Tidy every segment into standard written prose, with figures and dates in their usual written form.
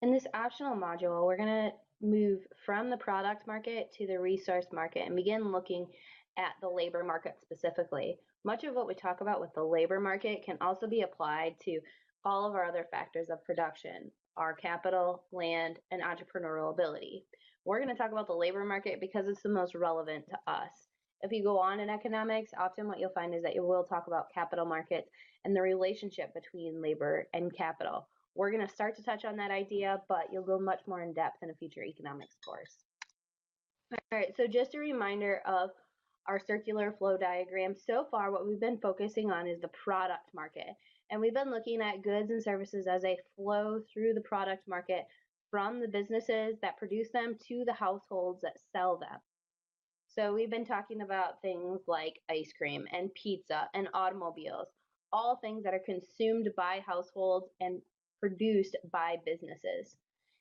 In this optional module, we're going to move from the product market to the resource market and begin looking at the labor market specifically. Much of what we talk about with the labor market can also be applied to all of our other factors of production, our capital, land, and entrepreneurial ability. We're going to talk about the labor market because it's the most relevant to us. If you go on in economics, often what you'll find is that you will talk about capital markets and the relationship between labor and capital. We're going to start to touch on that idea, but you'll go much more in depth in a future economics course. All right, so just a reminder of our circular flow diagram. So far, what we've been focusing on is the product market, and we've been looking at goods and services as they flow through the product market from the businesses that produce them to the households that sell them. So we've been talking about things like ice cream and pizza and automobiles, all things that are consumed by households and produced by businesses.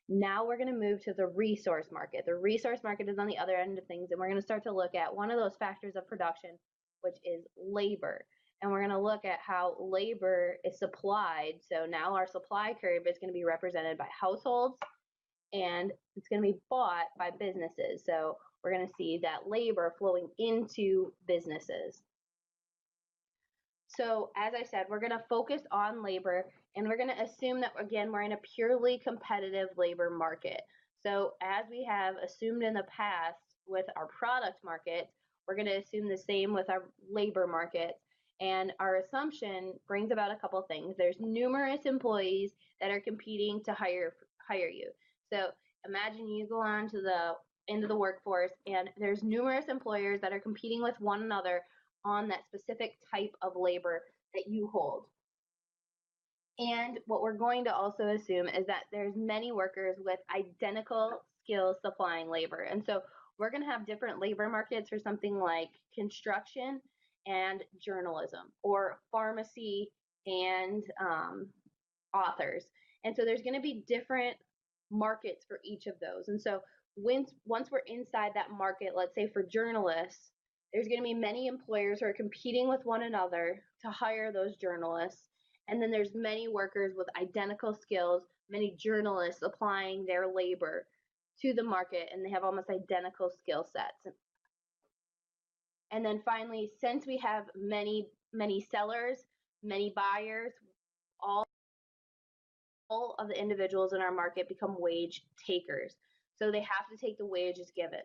Now we're going to move to the resource market. The resource market is on the other end of things, and we're going to start to look at one of those factors of production, which is labor. And we're going to look at how labor is supplied. So now our supply curve is going to be represented by households, and it's going to be bought by businesses. So we're going to see that labor flowing into businesses. So as I said, we're going to focus on labor, and we're going to assume that, again, we're in a purely competitive labor market. So as we have assumed in the past with our product market, we're going to assume the same with our labor market. And our assumption brings about a couple things. There's numerous employees that are competing to hire you. So imagine you go on to into the workforce, and there's numerous employers that are competing with one another on that specific type of labor that you hold. And what we're going to also assume is that there's many workers with identical skills supplying labor. And so we're going to have different labor markets for something like construction and journalism, or pharmacy and authors. And so there's going to be different markets for each of those. And so once we're inside that market, let's say for journalists, there's going to be many employers who are competing with one another to hire those journalists. And then there's many workers with identical skills, many journalists applying their labor to the market, and they have almost identical skill sets. And then finally, since we have many sellers, many buyers, all of the individuals in our market become wage takers. So they have to take the wages given.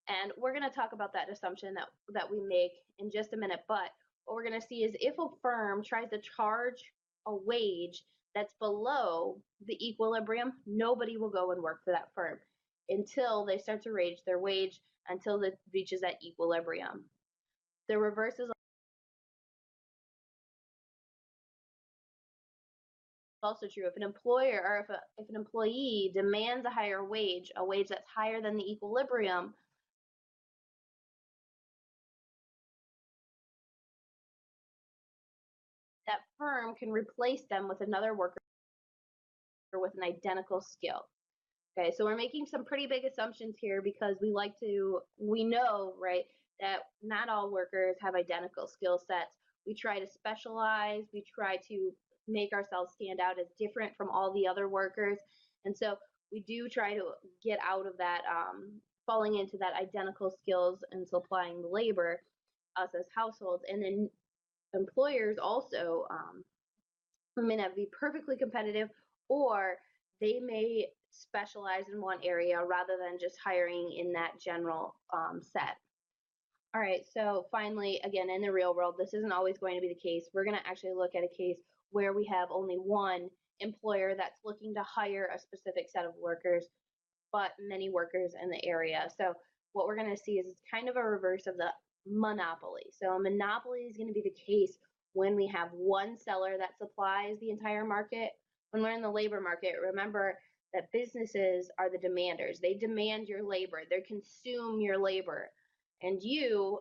And we're going to talk about that assumption that we make in just a minute. But what we're going to see is if a firm tries to charge a wage that's below the equilibrium, nobody will go and work for that firm until they start to raise their wage until it reaches that equilibrium. The reverse is also true. If an employer or if an employee demands a higher wage, a wage that's higher than the equilibrium, that firm can replace them with another worker with an identical skill. Okay, so we're making some pretty big assumptions here because we know, right, that not all workers have identical skill sets. We try to specialize, we try to make ourselves stand out as different from all the other workers. And so we do try to get out of that, falling into that identical skills and supplying the labor, us as households. And then employers also may not be perfectly competitive, or they may specialize in one area rather than just hiring in that general set. All right, so finally, again, in the real world, this isn't always going to be the case. We're going to actually look at a case where we have only one employer that's looking to hire a specific set of workers, but many workers in the area. So what we're going to see is it's kind of a reverse of the monopoly. So a monopoly is going to be the case when we have one seller that supplies the entire market. When we're in the labor market, remember that businesses are the demanders. They demand your labor. They consume your labor. And you